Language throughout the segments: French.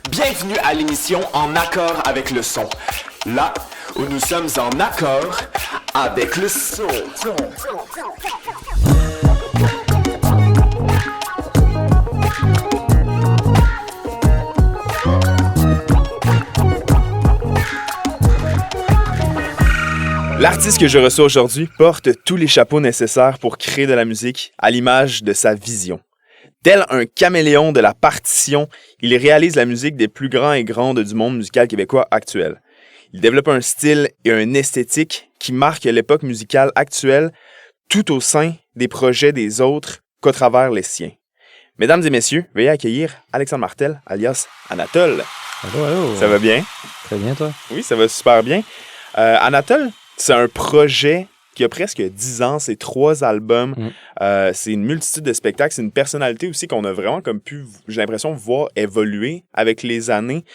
Bienvenue à l'émission En accord avec le son. Là où nous sommes en accord avec le son. L'artiste que je reçois aujourd'hui porte tous les chapeaux nécessaires pour créer de la musique à l'image de sa vision. Tel un caméléon de la partition, il réalise la musique des plus grands et grandes du monde musical québécois actuel. Il développe un style et une esthétique qui marquent l'époque musicale actuelle tout au sein des projets des autres qu'au travers les siens. Mesdames et messieurs, veuillez accueillir Alexandre Martel, alias Anatole. Allô, allô. Ça va bien? Très bien, toi? Oui, ça va super bien. Anatole, c'est un projet qui a presque 10 ans, c'est 3 albums, c'est une multitude de spectacles, c'est une personnalité aussi qu'on a vraiment comme pu, j'ai l'impression, voir évoluer avec les années.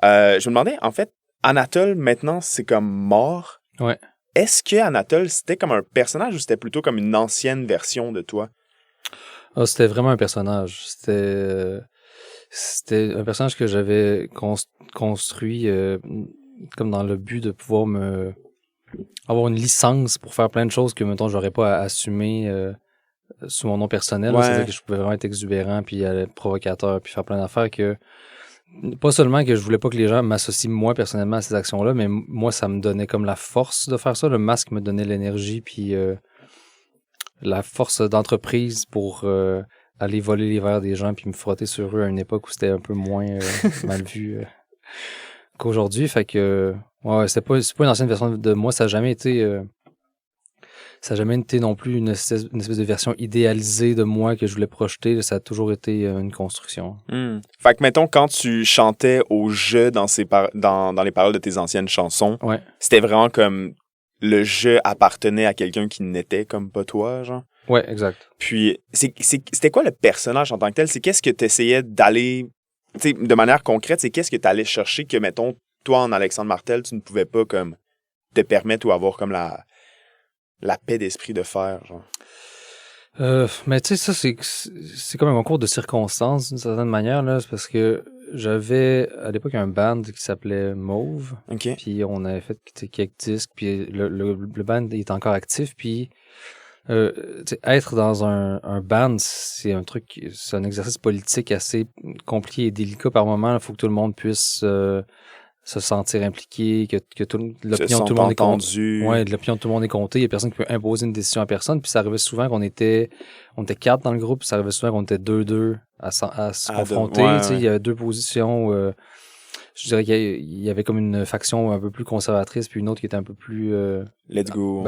Je me demandais, en fait, Anatole, maintenant, c'est comme mort. Ouais. Est-ce que Anatole, c'était comme un personnage ou c'était plutôt comme une ancienne version de toi? Ah, c'était vraiment un personnage. C'était un personnage que j'avais construit comme dans le but de pouvoir avoir une licence pour faire plein de choses que, mettons, j'aurais pas à assumer sous mon nom personnel. Ouais. C'est-à-dire que je pouvais vraiment être exubérant, puis être provocateur, puis faire plein d'affaires que... Pas seulement que je voulais pas que les gens m'associent moi personnellement à ces actions-là, mais moi, ça me donnait comme la force de faire ça. Le masque me donnait l'énergie, puis la force d'entreprise pour aller voler les verres des gens, puis me frotter sur eux à une époque où c'était un peu moins mal vu qu'aujourd'hui. Fait que ouais, c'est pas une ancienne version de moi, ça a jamais été non plus une espèce de version idéalisée de moi que je voulais projeter. Ça a toujours été une construction. Fait que, mettons, quand tu chantais au jeu dans les paroles de tes anciennes chansons, Ouais. c'était vraiment comme le jeu appartenait à quelqu'un qui n'était comme pas toi, genre? Ouais, exact. Puis, c'était quoi le personnage en tant que tel? C'est qu'est-ce que tu essayais d'aller, tu sais, de manière concrète, c'est qu'est-ce que tu allais chercher que, mettons, toi, en Alexandre Martel, tu ne pouvais pas comme te permettre ou avoir comme la paix d'esprit de faire, genre? Mais tu sais, ça, c'est comme un concours de circonstances, d'une certaine manière, là. C'est parce que j'avais, à l'époque, un band qui s'appelait Mauve. OK. Puis on avait fait quelques disques, puis le band est encore actif, puis tu sais, être dans un band, c'est un exercice politique assez compliqué et délicat par moment. Il faut que tout le monde puisse se sentir impliqué, que l'opinion de tout le monde est comptée. Ouais, l'opinion de tout le monde est comptée. Il y a personne qui peut imposer une décision à personne. Puis ça arrivait souvent qu'on était 4 dans le groupe, puis ça arrivait souvent qu'on était 2-2 à se confronter. Ouais, tu sais, ouais. il y avait 2 positions. Je dirais qu'il y avait comme une faction un peu plus conservatrice, puis une autre qui était un peu plus... Let's go.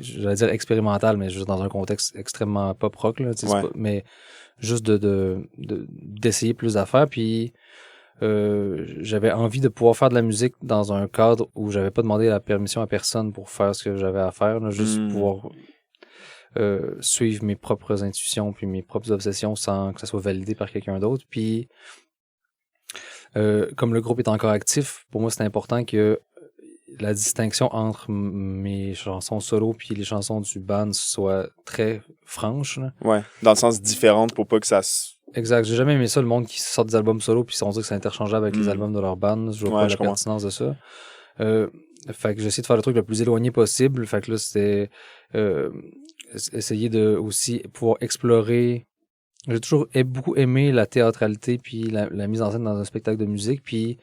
j'allais dire expérimentale, mais juste dans un contexte extrêmement pop rock, là. Ouais. Mais juste d'essayer plus d'affaires, puis j'avais envie de pouvoir faire de la musique dans un cadre où j'avais pas demandé la permission à personne pour faire ce que j'avais à faire, là, juste pouvoir suivre mes propres intuitions puis mes propres obsessions sans que ça soit validé par quelqu'un d'autre. Puis comme le groupe est encore actif, pour moi c'est important que la distinction entre mes chansons solo puis les chansons du band soit très franche, là. Ouais, dans le sens différent pour pas que ça se... Exact. J'ai jamais aimé ça, le monde qui sort des albums solo puis on dit que c'est interchangeable avec les albums de leur band. Je vois pas la pertinence de ça. Fait que j'essaie de faire le truc le plus éloigné possible. Fait que là, c'était essayer de aussi pouvoir explorer. J'ai toujours beaucoup aimé la théâtralité puis la mise en scène dans un spectacle de musique. Puis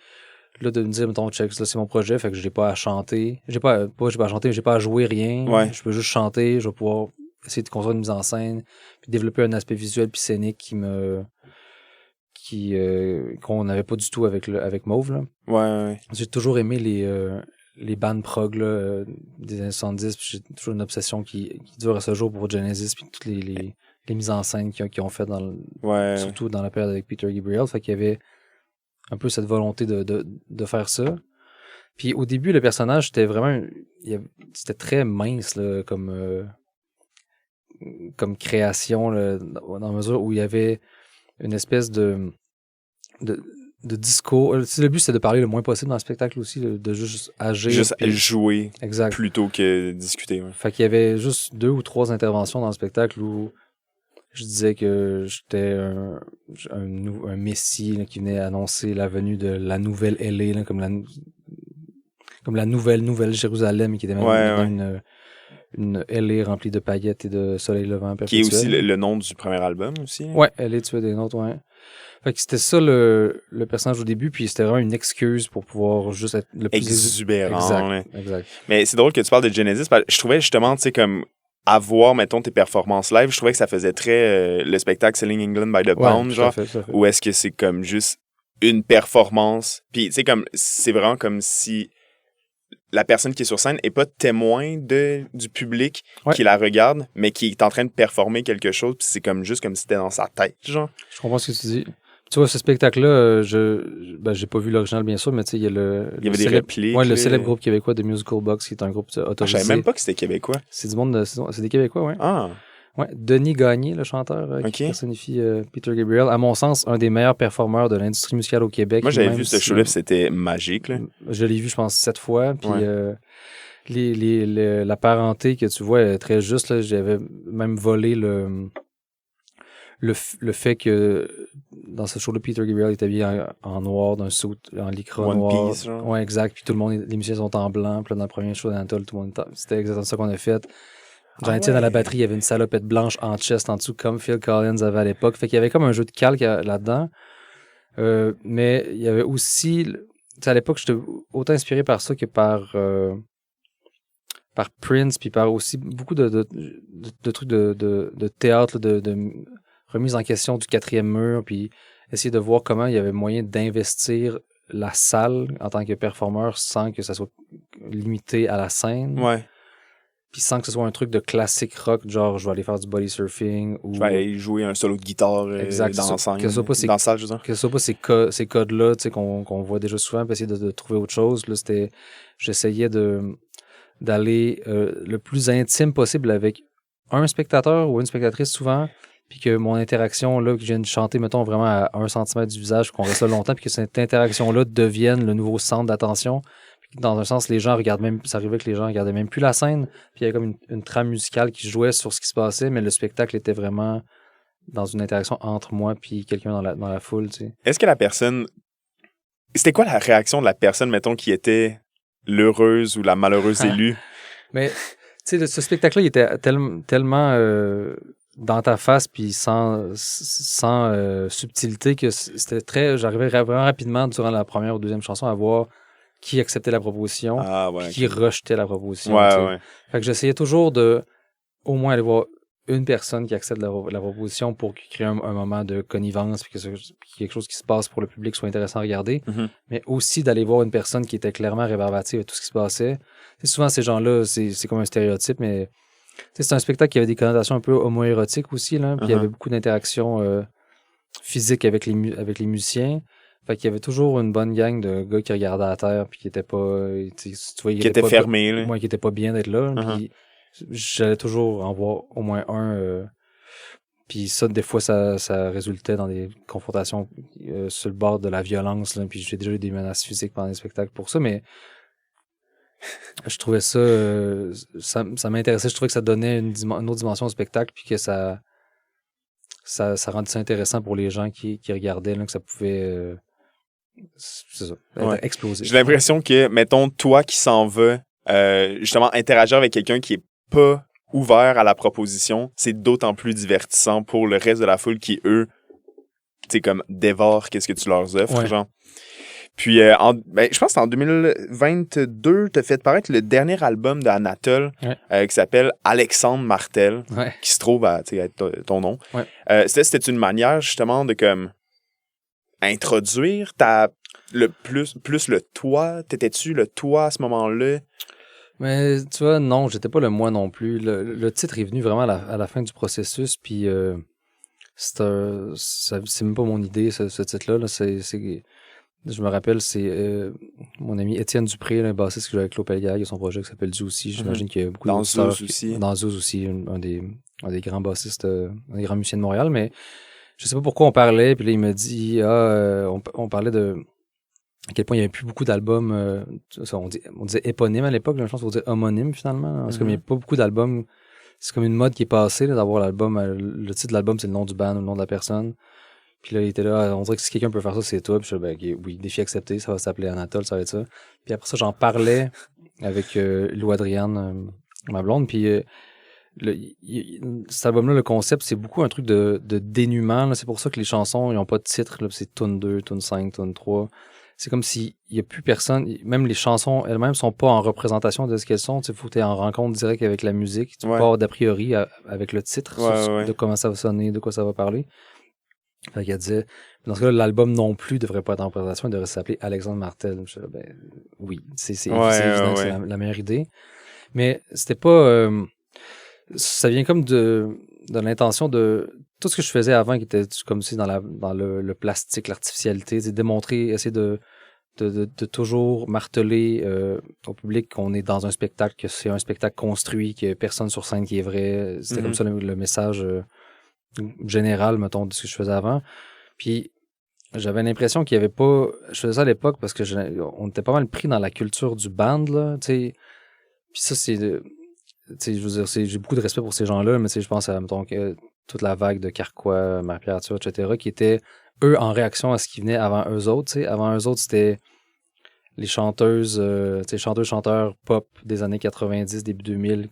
là, de me dire, mettons, check, là, c'est mon projet, fait que j'ai pas à chanter. J'ai pas à chanter, j'ai pas à jouer rien. Ouais. Je peux juste chanter, je vais pouvoir essayer de construire une mise en scène, puis développer un aspect visuel puis scénique qu'on n'avait pas du tout avec Mauve, là. Ouais. J'ai toujours aimé les bands prog là, des années 70, puis j'ai toujours une obsession qui dure à ce jour pour Genesis, puis toutes les mises en scène qu'ils ont fait surtout dans la période avec Peter Gabriel. Fait qu'il y avait un peu cette volonté de faire ça. Puis au début, le personnage, c'était vraiment... C'était très mince, là, comme création, là, dans la mesure où il y avait une espèce de discours. Le but, c'était de parler le moins possible dans le spectacle aussi, de juste agir. Juste jouer exact. Plutôt que discuter. Ouais. Fait qu'il y avait juste 2 ou 3 interventions dans le spectacle où je disais que j'étais un messie là, qui venait annoncer la venue de la nouvelle LA, là, comme la nouvelle Jérusalem, qui était même maintenant une LA remplie de paillettes et de soleil levant perpétuel. Qui est aussi le nom du premier album aussi. Ouais, LA, tu as des notes, ouais. Fait que c'était ça le personnage au début, puis c'était vraiment une excuse pour pouvoir juste être le plus exubérant. Exact. Mais c'est drôle que tu parles de Genesis, parce que je trouvais justement, tu sais, comme avoir, mettons, tes performances live, je trouvais que ça faisait très le spectacle Selling England by the Pound, genre, ou est-ce que c'est comme juste une performance, puis tu sais, comme, c'est vraiment comme si la personne qui est sur scène est pas témoin du public qui la regarde, mais qui est en train de performer quelque chose, puis c'est comme juste comme si c'était dans sa tête, genre. Je comprends ce que tu dis. Tu vois, ce spectacle-là, j'ai pas vu l'original, bien sûr, mais tu sais, il y a il y avait des répliques. Ouais, le célèbre groupe québécois The Musical Box, qui est un groupe autorisé. Je savais même pas que c'était québécois. C'est du monde c'est des Québécois, ouais. Ah. Ouais, Denis Gagné, le chanteur, qui personnifie Peter Gabriel, à mon sens, un des meilleurs performeurs de l'industrie musicale au Québec. Moi, j'avais vu ce show-là, c'était magique, là. Je l'ai vu, je pense, 7 fois, puis la parenté que tu vois est très juste, là. J'avais même volé le fait que dans ce show-là, Peter Gabriel était habillé en noir, d'un suit en lycra noir. One Piece, genre. Ouais, exact. Puis tout le monde, les musiciens sont en blanc. Puis là, dans le premier show d'Anatole, tout le monde c'était exactement ça qu'on a fait. Jean-Étienne à la batterie, il y avait une salopette blanche en chest en dessous, comme Phil Collins avait à l'époque. Fait qu'il y avait comme un jeu de calque là-dedans. Mais il y avait aussi... Tu sais, à l'époque, j'étais autant inspiré par ça que par Prince, puis par aussi beaucoup de trucs de théâtre, de remise en question du quatrième mur, puis essayer de voir comment il y avait moyen d'investir la salle en tant que performeur sans que ça soit limité à la scène. Ouais. Puis sans que ce soit un truc de classique rock, genre je vais aller faire du body surfing ou... Je vais aller jouer un solo de guitare dans la salle. Que ce soit pas dans la salle, je veux dire. Que ce soit pas ces codes-là, tu sais, qu'on voit déjà souvent, puis essayer de trouver autre chose. Là, j'essayais d'aller le plus intime possible avec un spectateur ou une spectatrice souvent, puis que mon interaction, là, que je viens de chanter, mettons, vraiment à 1 centimètre du visage, qu'on reste là longtemps, puis que cette interaction-là devienne le nouveau centre d'attention. Puis dans un sens, les gens regardent même, ça arrivait que les gens regardaient même plus la scène, puis il y avait comme une trame musicale qui jouait sur ce qui se passait, mais le spectacle était vraiment dans une interaction entre moi puis quelqu'un dans la foule, tu sais. Est-ce que la personne... C'était quoi la réaction de la personne, mettons, qui était l'heureuse ou la malheureuse élue? Mais, tu sais, ce spectacle-là, il était tellement dans ta face puis sans subtilité que c'était très... J'arrivais vraiment rapidement durant la première ou deuxième chanson à voir qui acceptait la proposition qui rejetait la proposition. Ouais. Fait que j'essayais toujours de au moins aller voir une personne qui accepte la proposition pour créer un moment de connivence puis que quelque chose qui se passe pour le public soit intéressant à regarder, mais aussi d'aller voir une personne qui était clairement rébarbative à tout ce qui se passait. T'sais, souvent, ces gens-là, c'est comme un stéréotype, mais c'est un spectacle qui avait des connotations un peu homo-érotiques aussi, là, puis il y avait beaucoup d'interactions physiques avec les musiciens. Fait qu'il y avait toujours une bonne gang de gars qui regardaient à terre puis qui étaient pas... Tu vois, qui étaient fermés, là. Moi, qui étaient pas bien d'être là. Puis j'allais toujours en voir au moins un. Puis ça, des fois, ça résultait dans des confrontations sur le bord de la violence. Là, puis j'ai déjà eu des menaces physiques pendant les spectacles pour ça, mais je trouvais ça... ça m'intéressait. Je trouvais que ça donnait une autre dimension au spectacle puis que ça rendait ça intéressant pour les gens qui regardaient, là, que ça pouvait... c'est ça, explosif. J'ai l'impression que, mettons, toi qui s'en vas justement interagir avec quelqu'un qui est pas ouvert à la proposition, c'est d'autant plus divertissant pour le reste de la foule qui, eux, tu sais, comme dévorent qu'est-ce que tu leur offres, genre. Puis, je pense que c'est en 2022, t'as fait paraître le dernier album d'Anatole qui s'appelle Alexandre Martel, qui se trouve à être ton nom. C'était une manière, justement, de comme introduire plus le toi. T'étais-tu le toi à ce moment-là? Mais tu vois, non, j'étais pas le moi non plus. Le titre est venu vraiment à la fin du processus, puis c'est même pas mon idée, ce titre-là. Là, je me rappelle, c'est mon ami Étienne Dupré, un bassiste qui joue avec Claude Pelgag, il a son projet qui s'appelle Zoussi. J'imagine qu'il y a beaucoup d'auditeurs. Dans Zouz aussi. Dans Zouz aussi, un des grands bassistes, un des grands musiciens de Montréal, mais je sais pas pourquoi on parlait, puis là, il me dit, on parlait de à quel point il n'y avait plus beaucoup d'albums, on disait éponyme à l'époque, là, je pense qu'on disait homonyme finalement, parce qu'il n'y avait pas beaucoup d'albums c'est comme une mode qui est passée, là, d'avoir l'album, le titre de l'album, c'est le nom du band ou le nom de la personne. Puis là, il était là, on dirait que si quelqu'un peut faire ça, c'est toi. Puis je disais, ben, oui, défi accepté, ça va s'appeler Anatole, ça va être ça. Puis après ça, j'en parlais avec Lou Adriane, ma blonde, puis cet album-là, le concept, c'est beaucoup un truc de dénuement, là. C'est pour ça que les chansons, ils n'ont pas de titre, là. C'est tune 2, tune 5, tune 3. C'est comme s'il n'y a plus personne, même les chansons elles-mêmes sont pas en représentation de ce qu'elles sont. Il faut que tu es en rencontre directe avec la musique. Tu peux pas avoir d'a priori avec le titre de comment ça va sonner, de quoi ça va parler. Fait qu'elle disait, dans ce cas-là, l'album non plus devrait pas être en représentation, il devrait s'appeler Alexandre Martel. Je disais, ben, oui, c'est évident que c'est la meilleure idée. Mais c'était pas... ça vient comme de l'intention de tout ce que je faisais avant qui était comme si dans le plastique, l'artificialité, c'est démontrer, essayer de toujours marteler au public qu'on est dans un spectacle, que c'est un spectacle construit, qu'il y a personne sur scène qui est vrai. C'était comme ça le message général, mettons, de ce que je faisais avant. Puis j'avais l'impression qu'il y avait pas... Je faisais ça à l'époque parce que on était pas mal pris dans la culture du band, là, tu sais. Puis ça, c'est... je veux dire, j'ai beaucoup de respect pour ces gens-là, mais je pense à, mettons, toute la vague de Carquois, Marie-Pierre Arthur, etc., qui étaient, eux, en réaction à ce qui venait avant eux autres. T'sais. Avant eux autres, c'était les chanteuses, chanteurs pop des années 90, début 2000,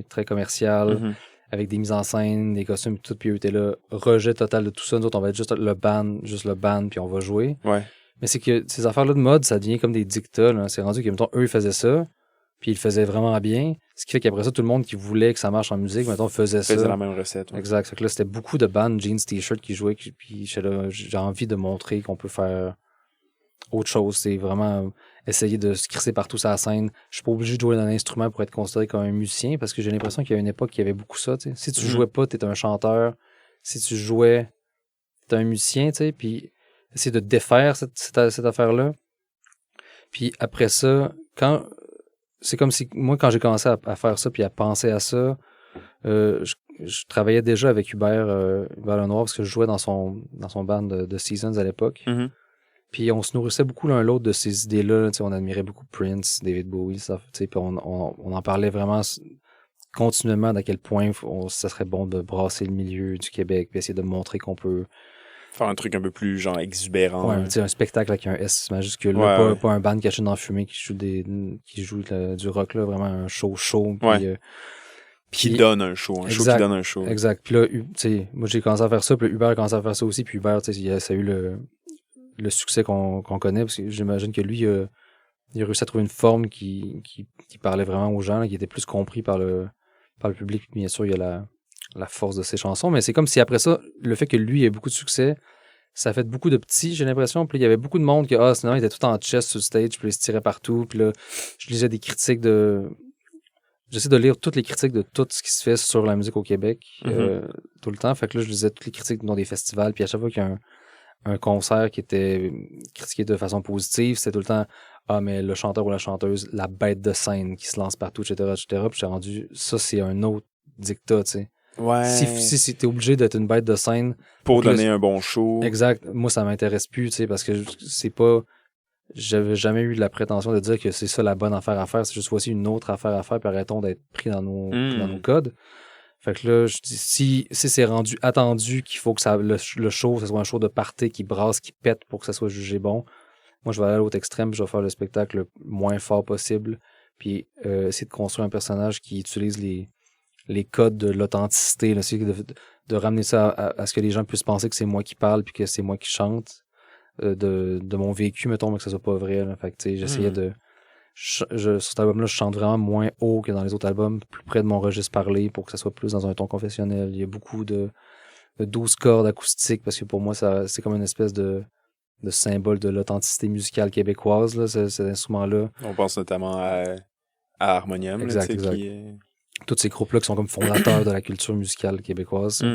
très commercial, avec des mises en scène, des costumes, tout, puis eux étaient là, rejet total de tout ça. Nous autres, on va être juste le band, puis on va jouer. Ouais. Mais c'est que ces affaires-là de mode, ça devient comme des dictats, là. C'est rendu que, mettons, eux, ils faisaient ça, puis ils le faisaient vraiment bien. Ce qui fait qu'après ça, tout le monde qui voulait que ça marche en musique, mettons, faisait ça. Faisait la même recette. Ouais. Exact. Fait que là, c'était beaucoup de bands, jeans, t-shirts qui jouaient, puis j'ai envie de montrer qu'on peut faire autre chose. C'est vraiment essayer de se crisser partout sur la scène. Je suis pas obligé de jouer d'un instrument pour être considéré comme un musicien, parce que j'ai l'impression qu'il y a une époque, il y avait beaucoup ça, tu sais. Si tu jouais pas, t'étais un chanteur. Si tu jouais, t'étais un musicien, tu sais, puis essayer de défaire cette affaire-là. Puis après ça, c'est comme si, moi, quand j'ai commencé à faire ça puis à penser à ça, je travaillais déjà avec Hubert Lenoir parce que je jouais dans son band de Seasons à l'époque. Puis on se nourrissait beaucoup l'un l'autre de ces idées-là. On admirait beaucoup Prince, David Bowie, ça. Puis on en parlait vraiment continuellement d'à quel point ça serait bon de brasser le milieu du Québec puis essayer de montrer qu'on peut... Faire un truc un peu plus, genre, exubérant. Ouais, un spectacle avec un S majuscule. Là, pas un band caché dans la fumée qui joue du rock, là, vraiment un show. Puis, qui donne un show. Un show qui donne un show. Exact. Puis là, moi, j'ai commencé à faire ça, puis Hubert a commencé à faire ça aussi. Puis Hubert, ça a eu le succès qu'on connaît, parce que j'imagine que lui, il a réussi à trouver une forme qui parlait vraiment aux gens, là, qui était plus compris par le public. Puis bien sûr, il y a la force de ses chansons, mais c'est comme si après ça, le fait que lui ait beaucoup de succès, ça a fait beaucoup de petits, j'ai l'impression. Puis il y avait beaucoup de monde qui, sinon, il était tout en chest sur le stage, puis il se tirait partout. Puis là, je lisais des critiques J'essaie de lire toutes les critiques de tout ce qui se fait sur la musique au Québec, tout le temps. Fait que là, je lisais toutes les critiques dans des festivals, puis à chaque fois qu'il y a un concert qui était critiqué de façon positive, c'était tout le temps mais le chanteur ou la chanteuse, la bête de scène qui se lance partout, etc. Puis j'ai rendu, ça, c'est un autre dictat, tu sais. Ouais. Si t'es obligé d'être une bête de scène pour donner un bon show. Exact. Moi, ça m'intéresse plus, tu sais, parce que c'est pas... J'avais jamais eu la prétention de dire que c'est ça la bonne affaire à faire. C'est juste voici une autre affaire à faire, puis arrêtons d'être pris dans nos codes. Fait que là, je dis, si c'est rendu attendu qu'il faut que le show, ce soit un show de party qui brasse, qui pète pour que ça soit jugé bon, moi, je vais aller à l'autre extrême, puis je vais faire le spectacle le moins fort possible, puis essayer de construire un personnage qui utilise les codes de l'authenticité, là, de ramener ça à ce que les gens puissent penser que c'est moi qui parle puis que c'est moi qui chante de mon vécu, mettons, mais que ça soit pas vrai. Là. Fait que, tu sais, j'essayais sur cet album-là, je chante vraiment moins haut que dans les autres albums, plus près de mon registre parlé pour que ça soit plus dans un ton confessionnel. Il y a beaucoup de 12 cordes acoustiques parce que pour moi, c'est comme une espèce de symbole de l'authenticité musicale québécoise, là, cet instrument-là. On pense notamment à Harmonium. Exact, là, exact. Qui est... Tous ces groupes-là qui sont comme fondateurs de la culture musicale québécoise.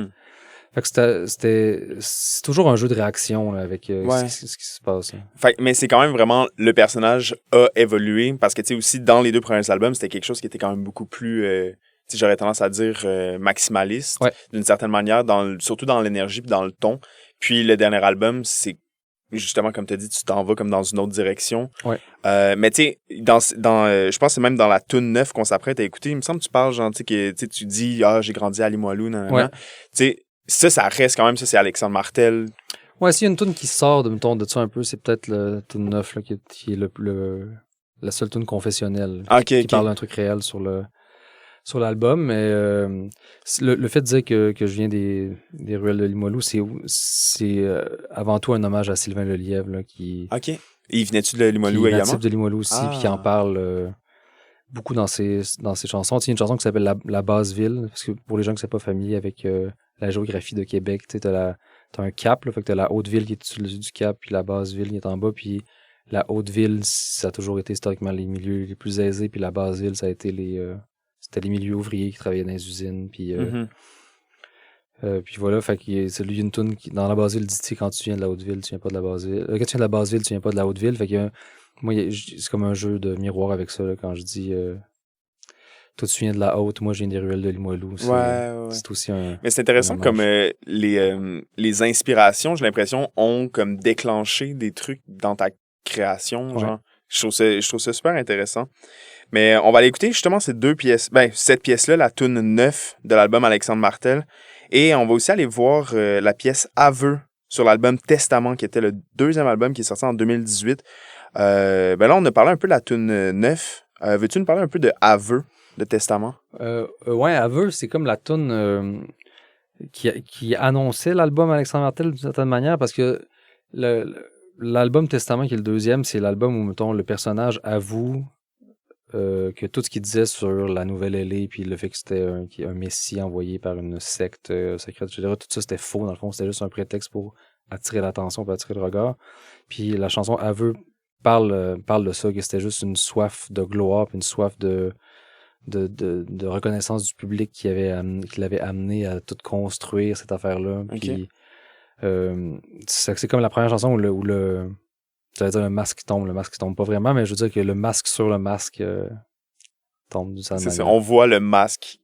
Fait que c'est toujours un jeu de réaction là, avec ce qui se passe. Fait, mais c'est quand même vraiment, le personnage a évolué, parce que tu sais aussi, dans les deux premiers albums, c'était quelque chose qui était quand même beaucoup plus, j'aurais tendance à dire maximaliste, d'une certaine manière, surtout dans l'énergie puis dans le ton. Puis le dernier album, c'est justement, comme tu as dit, tu t'en vas comme dans une autre direction. Ouais. Mais tu sais, je pense que c'est même dans la tune 9 qu'on s'apprête à écouter, il me semble que tu parles, genre, tu sais, que tu dis, j'ai grandi à Limoilou, nanana. Ouais. Tu sais, ça reste quand même, ça, c'est Alexandre Martel. Ouais, s'il y a une tune qui sort de ça un peu, c'est peut-être le tune 9 là, qui est la seule tune confessionnelle qui parle d'un truc réel sur l'album. Mais le fait de dire que je viens des ruelles de Limoilou, c'est avant tout un hommage à Sylvain Lelièvre là, qui... OK. Et il venait-tu de Limoilou qui est également? natif de Limoilou aussi, puis qui en parle beaucoup dans ses chansons. Il y a une chanson qui s'appelle la Basse-Ville, parce que pour les gens qui ne sont pas familiers avec la géographie de Québec, tu sais, t'as un cap, là, fait que t'as la Haute-Ville qui est au-dessus du cap, puis la Basse-Ville qui est en bas, puis la Haute-Ville, ça a toujours été historiquement les milieux les plus aisés, puis la Basse-Ville, ça a été c'était les milieux ouvriers qui travaillaient dans les usines, puis puis voilà, fait que c'est lui une toune qui, dans la Basse-Ville, dit, quand tu viens de la Haute-Ville, tu viens pas de la Basse-Ville. Quand tu viens de la Basse-Ville, tu viens pas de la Haute-Ville, fait que moi, c'est comme un jeu de miroir avec ça, là, quand je dis toi, tu viens de la Haute, moi, je viens des ruelles de Limoilou. C'est aussi un... Mais c'est intéressant comme les inspirations, j'ai l'impression, ont comme déclenché des trucs dans ta création, genre. Je trouve ça super intéressant. Mais on va aller écouter justement ces deux pièces, cette pièce-là, la tune 9 de l'album Alexandre Martel. Et on va aussi aller voir la pièce Aveu sur l'album Testament, qui était le deuxième album qui est sorti en 2018. Là, on a parlé un peu de la tune 9. Veux-tu nous parler un peu de Aveu de Testament? Ouais, Aveu, c'est comme la tune qui annonçait l'album Alexandre Martel d'une certaine manière, parce que l'album Testament, qui est le deuxième, c'est l'album où, mettons, le personnage avoue que tout ce qu'il disait sur la nouvelle LA, puis le fait que c'était un messie envoyé par une secte secrète, etc., tout ça c'était faux, dans le fond, c'était juste un prétexte pour attirer l'attention, pour attirer le regard. Puis la chanson Aveu parle de ça, que c'était juste une soif de gloire, puis une soif de reconnaissance du public qui l'avait amené à tout construire cette affaire-là. Puis c'est comme la première chanson où j'allais dire le masque tombe pas vraiment, mais je veux dire que le masque sur le masque tombe d'une certaine manière. C'est ça, on voit le masque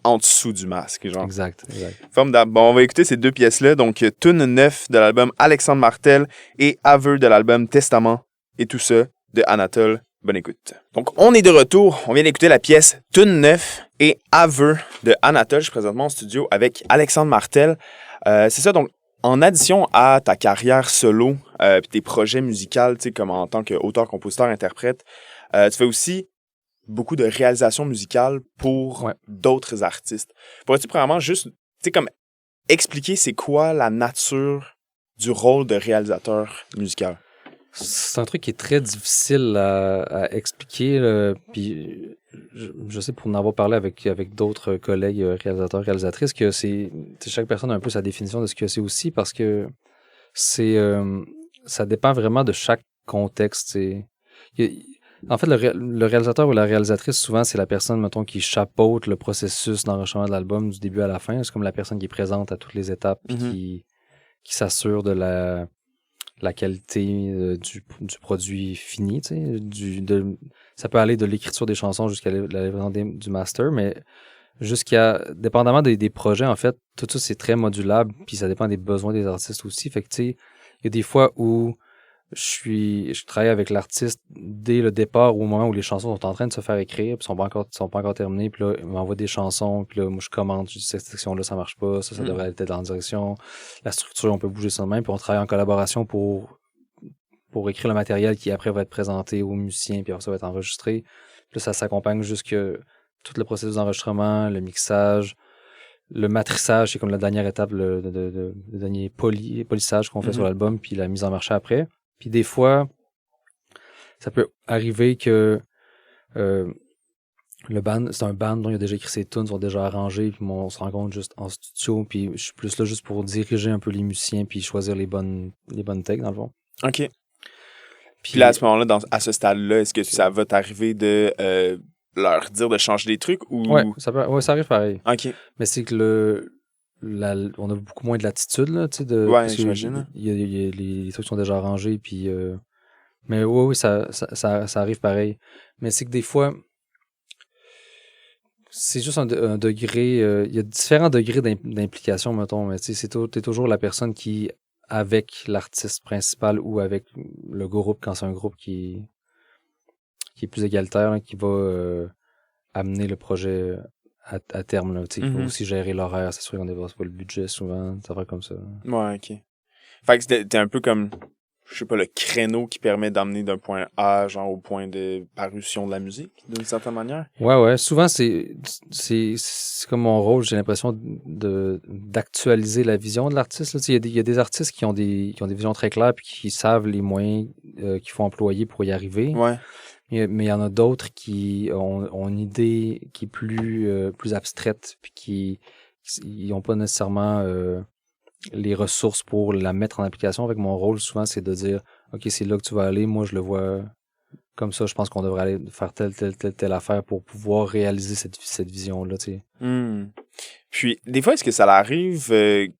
en dessous du masque, genre. Exact. Formidable. Bon, on va écouter ces deux pièces-là. Donc, tune 9 de l'album Alexandre Martel et Aveu de l'album Testament et tout ça de Anatole. Bonne écoute. Donc, on est de retour. On vient d'écouter la pièce tune 9 et Aveu de Anatole. Je suis présentement en studio avec Alexandre Martel. C'est ça, donc, en addition à ta carrière solo puis tes projets musicaux, tu sais, comme en tant qu'auteur, compositeur, interprète, tu fais aussi beaucoup de réalisations musicales pour d'autres artistes. Pourrais-tu premièrement juste, tu sais, comme expliquer c'est quoi la nature du rôle de réalisateur musical? C'est un truc qui est très difficile à expliquer, puis je sais pour en avoir parlé avec d'autres collègues réalisateurs, réalisatrices, que chaque personne a un peu sa définition de ce que c'est aussi, parce que ça dépend vraiment de chaque contexte. En fait, le réalisateur ou la réalisatrice, souvent, c'est la personne, mettons, qui chapeaute le processus d'enregistrement de l'album du début à la fin. C'est comme la personne qui est présente à toutes les étapes, puis qui s'assure de la qualité du produit fini, tu sais. Ça peut aller de l'écriture des chansons jusqu'à la livraison du master, mais dépendamment des projets, en fait, tout ça, c'est très modulable, puis ça dépend des besoins des artistes aussi. Fait que, tu sais, il y a des fois où je travaille avec l'artiste dès le départ, au moment où les chansons sont en train de se faire écrire, puis sont pas encore terminées, puis là, il m'envoie des chansons, puis là, moi, je commente, je dis, cette section-là, ça marche pas, ça devrait aller peut-être dans la direction, la structure, on peut bouger ça de même, puis on travaille en collaboration pour écrire le matériel qui, après, va être présenté aux musiciens, puis après, ça va être enregistré. Puis là, ça s'accompagne jusque tout le processus d'enregistrement, le mixage, le matrissage, c'est comme la dernière étape, le dernier polissage qu'on fait sur l'album, puis la mise en marché après. Puis des fois, ça peut arriver que le band, c'est un band dont il a déjà écrit ses tunes, sont déjà arrangés, puis on se rencontre juste en studio, puis je suis plus là juste pour diriger un peu les musiciens, puis choisir les bonnes takes, dans le fond. OK. Puis là, à ce moment-là, à ce stade-là, est-ce que ça va t'arriver de leur dire de changer des trucs ou... Ouais, ça arrive pareil. OK. Mais c'est que on a beaucoup moins de latitude, là, tu sais, ouais, j'imagine. Les trucs sont déjà arrangés, puis... mais oui, ça arrive pareil. Mais c'est que des fois, c'est juste un degré... Il y a différents degrés d'implication, mettons, mais tu sais, t'es toujours la personne qui avec l'artiste principal ou avec le groupe quand c'est un groupe qui est plus égalitaire, là, qui va amener le projet à terme, là, tu sais, qui va aussi gérer l'horaire, c'est sûr qu'on dépasse pas le budget souvent, ça va comme ça. Ouais, ok. Fait que t'es un peu comme, je sais pas, le créneau qui permet d'amener d'un point A, genre, au point de parution de la musique, d'une certaine manière. Ouais. Souvent, c'est comme mon rôle, j'ai l'impression d'actualiser la vision de l'artiste, là. Tu sais, il y a des artistes qui ont des visions très claires puis qui savent les moyens qu'il faut employer pour y arriver. Ouais. Mais il y en a d'autres qui ont une idée qui est plus abstraite puis qui ils n'ont pas nécessairement les ressources pour la mettre en application. Avec mon rôle, souvent, c'est de dire OK, c'est là que tu vas aller, moi je le vois comme ça, je pense qu'on devrait aller faire telle affaire pour pouvoir réaliser cette vision-là, tu sais. Puis, des fois, est-ce que ça arrive, tu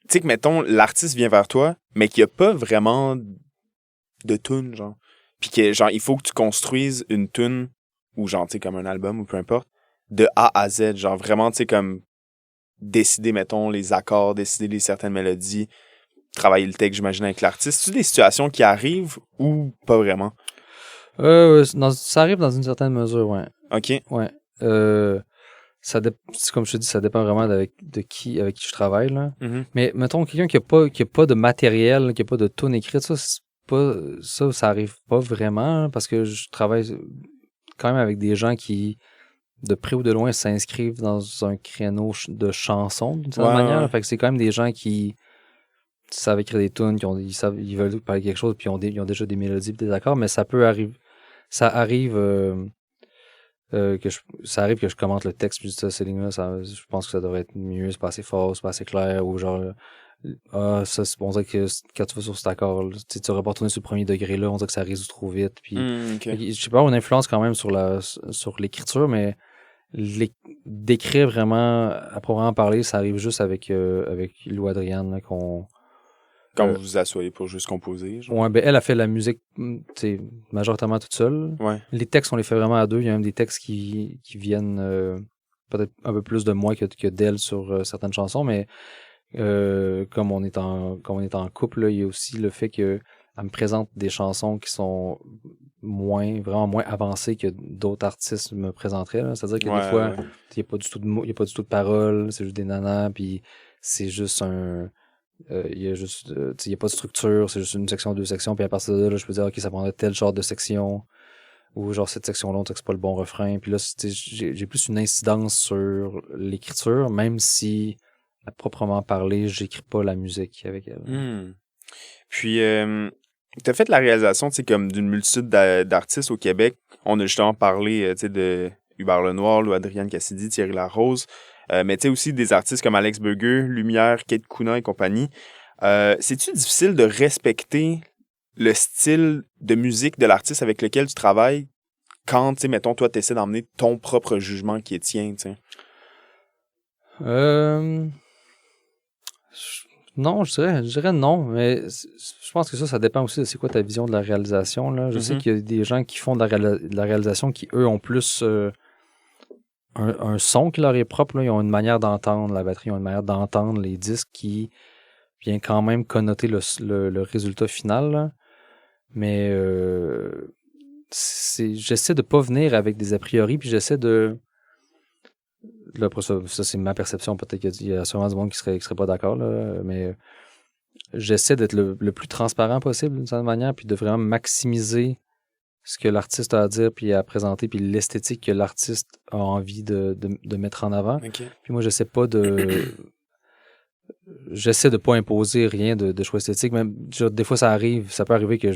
sais que, mettons, l'artiste vient vers toi, mais qu'il n'y a pas vraiment de tune, genre. Puis que, genre, il faut que tu construises une tune, ou genre, tu sais, comme un album, ou peu importe, de A à Z, genre, vraiment, tu sais, comme décider, mettons, les accords, décider les certaines mélodies, travailler le texte, j'imagine, avec l'artiste. C'est-tu des situations qui arrivent ou pas vraiment? Ça arrive dans une certaine mesure, ouais. OK. Ouais. Comme je te dis, ça dépend vraiment avec qui je travaille, là. Mais mettons, quelqu'un qui a pas de matériel, qui a pas de tune écrite, ça arrive pas vraiment, hein, parce que je travaille quand même avec des gens qui, de près ou de loin, s'inscrivent dans un créneau de chansons, d'une certaine manière. Ouais. Fait que c'est quand même des gens qui savent écrire des tunes, ils veulent parler de quelque chose, puis ils ont déjà des mélodies et des accords, mais ça arrive ça arrive que je commente le texte, puis ça, ces lignes-là, je pense que ça devrait être mieux, c'est pas assez fort, c'est pas assez clair, ou genre, ça, on dirait que quand tu vas sur cet accord, tu aurais pas retourné sur le premier degré là, on dirait que ça résout trop vite, puis Okay. je sais pas, on influence quand même sur l'écriture, mais d'écrire vraiment, à proprement parler, ça arrive juste avec Lou Adrienne, là, Quand vous vous asseyez pour juste composer, genre. Ouais, ben elle a fait la musique, tu sais, majoritairement toute seule. Ouais. Les textes, on les fait vraiment à deux. Il y a même des textes qui viennent peut-être un peu plus de moi que d'elle sur certaines chansons, mais comme on est en couple, là, il y a aussi le fait que elle me présente des chansons qui sont vraiment moins avancées que d'autres artistes me présenteraient, là. C'est-à-dire que des fois, il n'y a pas du tout de mots, il y a pas du tout de paroles, c'est juste des nanas, puis c'est juste il y a juste, il y a pas de structure, c'est juste une section, deux sections, puis à partir de là, je peux dire, OK, ça prendrait tel genre de section, ou genre cette section-là, on dirait que c'est pas le bon refrain, puis là, j'ai plus une incidence sur l'écriture, même si, à proprement parler, j'écris pas la musique avec elle. Puis, t'as fait la réalisation, tu sais, comme d'une multitude d'artistes au Québec. On a justement parlé, tu sais, de Hubert Lenoir, Lou Adrienne Cassidy, Thierry Larose. Mais tu sais aussi des artistes comme Alex Burger, Lumière, Kate Kuna et compagnie. C'est-tu difficile de respecter le style de musique de l'artiste avec lequel tu travailles quand, tu sais, mettons, toi, tu essaies d'emmener ton propre jugement qui est tien, tu sais? Non, je dirais non, mais je pense que ça dépend aussi de c'est quoi ta vision de la réalisation, là. Je sais qu'il y a des gens qui font de la réalisation qui, eux, ont plus un son qui leur est propre, là. Ils ont une manière d'entendre la batterie, ils ont une manière d'entendre les disques qui vient quand même connoter le résultat final, là. Mais j'essaie de pas venir avec des a priori, puis j'essaie de... Là, après ça c'est ma perception, peut-être qu'il y a sûrement du monde qui serait pas d'accord, là, mais j'essaie d'être le plus transparent possible d'une certaine manière, puis de vraiment maximiser ce que l'artiste a à dire, puis à présenter, puis l'esthétique que l'artiste a envie de mettre en avant. Okay. Puis moi, j'essaie de pas imposer rien de choix esthétique. Même, des fois, ça peut arriver que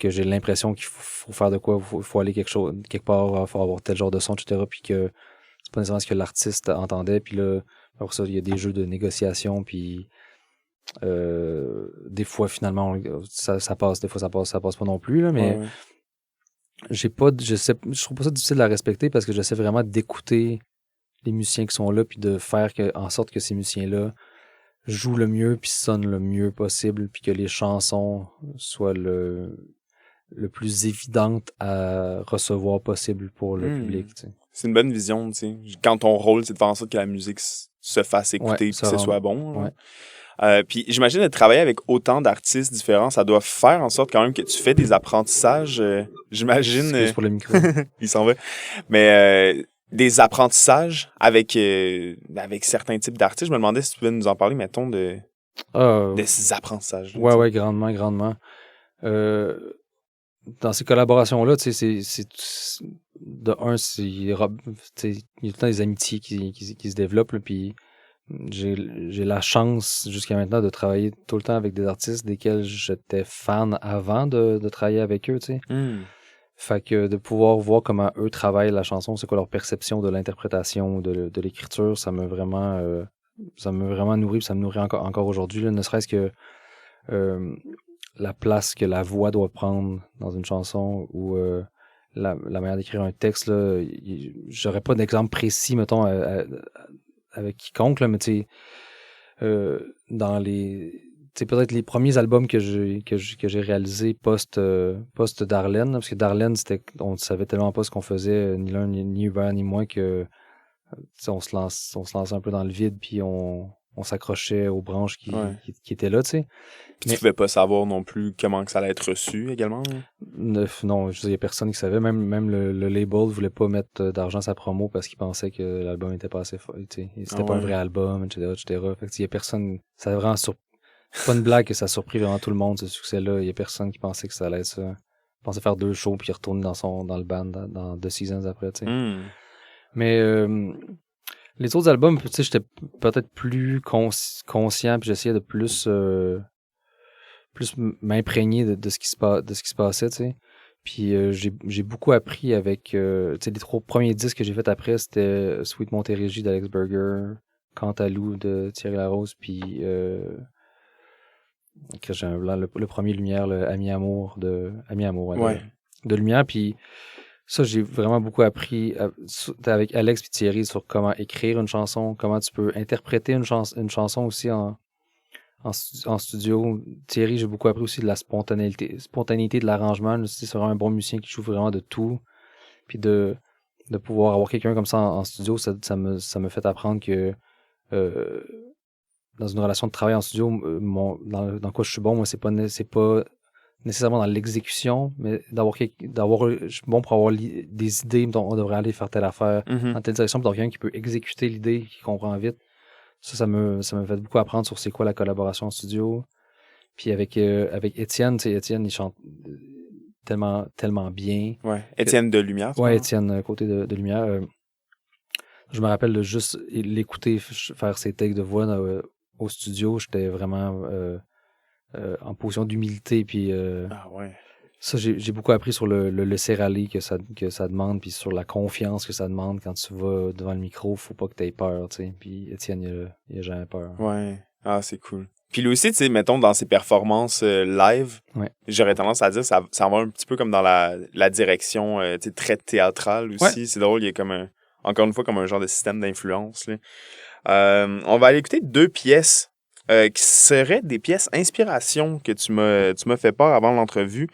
j'ai l'impression qu'il faut faire de quoi, il faut aller quelque part, il faut avoir tel genre de son, etc. Puis que c'est pas nécessairement ce que l'artiste entendait. Puis là, après ça, il y a des jeux de négociation, puis des fois, finalement, ça passe, des fois, ça passe pas non plus, là, mais je trouve pas ça difficile à respecter parce que j'essaie vraiment d'écouter les musiciens qui sont là, puis de faire en sorte que ces musiciens-là jouent le mieux, puis sonnent le mieux possible, puis que les chansons soient le plus évidente à recevoir possible pour le public. Tu sais. C'est une bonne vision, tu sais. Quand ton rôle, c'est de faire en sorte que la musique se fasse écouter et que ce soit bon. Ouais. Puis j'imagine de travailler avec autant d'artistes différents, ça doit faire en sorte quand même que tu fais des apprentissages, j'imagine. Excuse pour le micro. Il s'en va. Mais des apprentissages avec certains types d'artistes. Je me demandais si tu pouvais nous en parler, mettons, de ces apprentissages. Ouais, grandement. Dans ces collaborations-là, tu sais, de un, il y a tout le temps des amitiés qui se développent, là, puis j'ai la chance jusqu'à maintenant de travailler tout le temps avec des artistes desquels j'étais fan avant de travailler avec eux, tu sais. Fait que de pouvoir voir comment eux travaillent la chanson, c'est quoi leur perception de l'interprétation, de l'écriture, ça m'a vraiment nourri, puis ça me nourrit encore aujourd'hui, là, ne serait-ce que la place que la voix doit prendre dans une chanson ou la manière d'écrire un texte, là, j'aurais pas d'exemple précis, mettons, avec quiconque, là, mais tu sais, dans les... C'est peut-être les premiers albums que j'ai réalisés post Darlene, parce que Darlene, on ne savait tellement pas ce qu'on faisait, ni l'un, ni Hubert, ni moi, que on se lançait un peu dans le vide, puis on s'accrochait aux branches qui étaient là, tu sais. Puis tu pouvais pas savoir non plus comment que ça allait être reçu également? Non, je veux dire, il y a personne qui savait. Même le label voulait pas mettre d'argent à sa promo parce qu'il pensait que l'album était pas assez fort, tu sais. C'était pas un vrai album, etc. Fait que il y a personne... Ça a vraiment c'est pas une blague que ça a surpris vraiment tout le monde, ce succès-là. Il y a personne qui pensait que ça allait être ça. Il pensait faire 2 shows puis retourner dans le band dans 2 seasons après, tu sais. Mais les autres albums, tu sais, j'étais peut-être plus conscient puis j'essayais de plus m'imprégner de ce qui se passait, tu sais. Puis j'ai beaucoup appris avec, tu sais, les 3 premiers disques que j'ai fait après, c'était Sweet Montérégie d'Alex Burger, Cantalou de Thierry Larose, puis j'ai un blanc, le premier Lumière, le Ami Amour, de Lumière, puis ça, j'ai vraiment beaucoup appris avec Alex et Thierry sur comment écrire une chanson, comment tu peux interpréter une chanson aussi en studio. Thierry, j'ai beaucoup appris aussi de la spontanéité de l'arrangement. C'est vraiment un bon musicien qui joue vraiment de tout. Puis de pouvoir avoir quelqu'un comme ça en studio, ça me fait apprendre que dans une relation de travail en studio, dans quoi je suis bon, moi, c'est pas nécessairement dans l'exécution, mais je suis bon pour avoir des idées dont on devrait aller faire telle affaire dans telle direction, puis d'avoir quelqu'un qui peut exécuter l'idée, qui comprend vite. Ça me fait beaucoup apprendre sur c'est quoi la collaboration en studio. Puis avec Étienne, tu sais, Étienne, il chante tellement bien. Ouais, Étienne de Lumière. Ouais, Étienne, côté de Lumière. Je me rappelle de juste l'écouter faire ses takes de voix au studio. J'étais vraiment en position d'humilité. Puis ça, j'ai beaucoup appris sur le laisser aller que ça demande, puis sur la confiance que ça demande quand tu vas devant le micro. Faut pas que tu aies peur, tu sais. Puis Étienne, il a jamais peur. Ouais. Ah, c'est cool. Puis lui aussi, tu sais, mettons, dans ses performances live, j'aurais tendance à dire ça va un petit peu comme dans la direction tu sais, très théâtrale aussi. Ouais. C'est drôle, il y a comme encore une fois, comme un genre de système d'influence, là. On va aller écouter 2 pièces qui seraient des pièces inspiration que tu m'as fait part avant l'entrevue.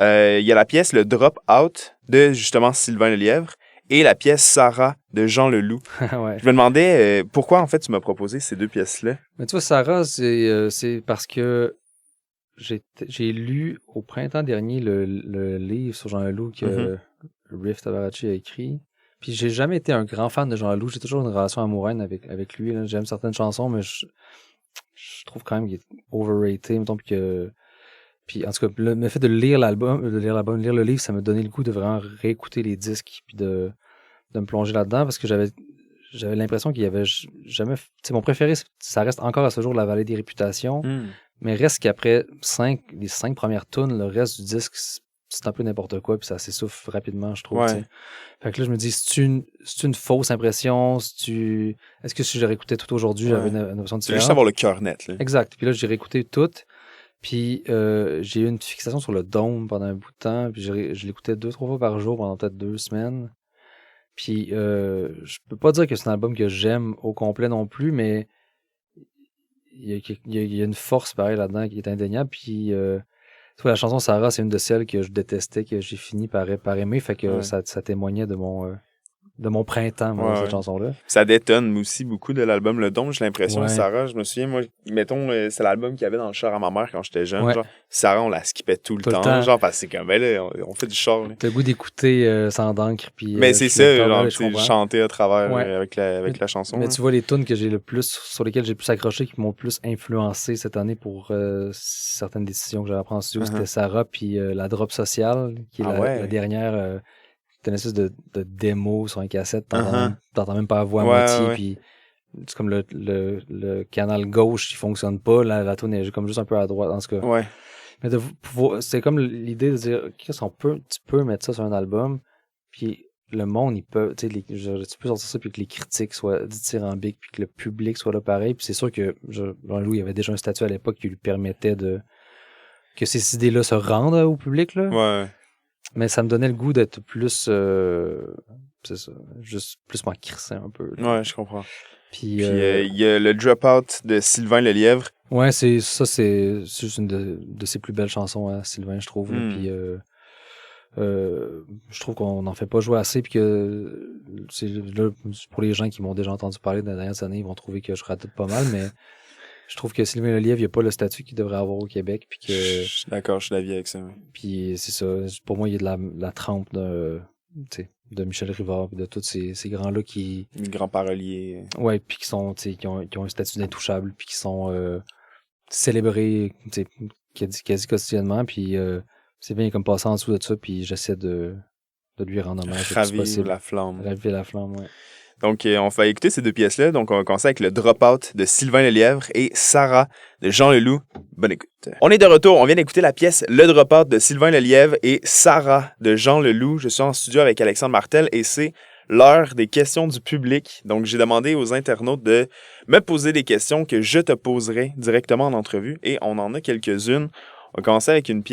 Il y a la pièce Le Drop Out de justement Sylvain Lelièvre et la pièce Sarah de Jean Leloup. Ouais. Je me demandais pourquoi en fait tu m'as proposé ces 2 pièces-là. Mais tu vois, Sarah, c'est parce que j'ai lu au printemps dernier le livre sur Jean Leloup que Riff Tabaracci a écrit. Puis j'ai jamais été un grand fan de Jean Leloup. J'ai toujours une relation amoureuse avec lui, là. J'aime certaines chansons, mais je trouve quand même qu'il est overrated, mettons, puis en tout cas, le fait de lire le livre, ça m'a donné le goût de vraiment réécouter les disques puis de me plonger là-dedans parce que j'avais l'impression qu'il y avait jamais... Tu sais, mon préféré, ça reste encore à ce jour La Vallée des Réputations, mais reste qu'après les 5 premières tunes, le reste du disque, c'est un peu n'importe quoi puis ça s'essouffle rapidement, je trouve. Ouais. Fait que là, je me dis, c'est une fausse impression? Est-ce que si je réécoutais tout aujourd'hui, j'avais une option différente? C'est juste avoir le cœur net, là. Exact. Puis là, j'ai réécouté tout. Puis j'ai eu une fixation sur le Dôme pendant un bout de temps. Puis je l'écoutais 2-3 fois par jour pendant peut-être 2 semaines. Puis je peux pas dire que c'est un album que j'aime au complet non plus, mais il y a une force pareil là-dedans qui est indéniable. Puis la chanson Sarah, c'est une de celles que je détestais, que j'ai fini par aimer. Fait que ça témoignait de mon de mon printemps, moi, cette chanson-là. Ça détonne aussi beaucoup de l'album Le Don, j'ai l'impression. Sarah, je me souviens, moi, mettons, c'est l'album qu'il y avait dans le char à ma mère quand j'étais jeune. Genre, Sarah, on la skippait tout le temps. Genre, parce que c'est comme, ben là, on fait du char. T'as le goût d'écouter sans d'encre. Puis, mais c'est ça, genre, chanter à travers avec la chanson. Mais tu vois, les tunes que j'ai le plus, sur lesquelles j'ai le plus accroché, qui m'ont le plus influencé cette année pour certaines décisions que j'avais à prendre en studio, c'était Sarah, puis La Drop Sociale, qui est la dernière. C'est une espèce de démo sur un cassette, t'entends même pas la voix à moitié, puis c'est comme le canal gauche qui fonctionne pas, la tune est comme juste un peu à droite, dans ce cas. Ouais. Mais c'est comme l'idée de dire, tu peux mettre ça sur un album, puis le monde, il peut, tu peux sortir ça, puis que les critiques soient dithyrambiques, puis que le public soit là pareil, puis c'est sûr que Jean-Louis avait déjà un statut à l'époque qui lui permettait que ces idées-là se rendent au public, là. Ouais. Mais ça me donnait le goût d'être plus... c'est ça, juste plus m'en crisser un peu. Là. Ouais, je comprends. Puis il y a le Dropout de Sylvain Lelièvre. Ouais, c'est juste une de ses plus belles chansons à Sylvain, je trouve. Puis je trouve qu'on n'en fait pas jouer assez, puis que c'est là, pour les gens qui m'ont déjà entendu parler dans les dernières années, ils vont trouver que je rate pas mal, mais je trouve que Sylvain Lelièvre, il n'y a pas le statut qu'il devrait avoir au Québec. Puis que... Je suis d'accord, je suis d'avis avec ça. Ouais. Puis c'est ça, pour moi, il y a de la trempe de Michel Rivard, de tous ces grands-là qui... Les grands paroliers. Ouais, puis qui ont un statut d'intouchable, puis qui sont célébrés quasi quotidiennement, puis c'est bien comme passer en dessous de ça, puis j'essaie de lui rendre hommage. Raviver la flamme. Raviver la flamme, ouais. Donc, on va écouter ces deux pièces-là. Donc, on va commencer avec le Dropout de Sylvain Lelièvre et Sarah de Jean Leloup. Bonne écoute. On est de retour. On vient d'écouter la pièce Le Dropout de Sylvain Lelièvre et Sarah de Jean Leloup. Je suis en studio avec Alexandre Martel et c'est l'heure des questions du public. Donc, j'ai demandé aux internautes de me poser des questions que je te poserai directement en entrevue et on en a quelques-unes. On va commencer avec une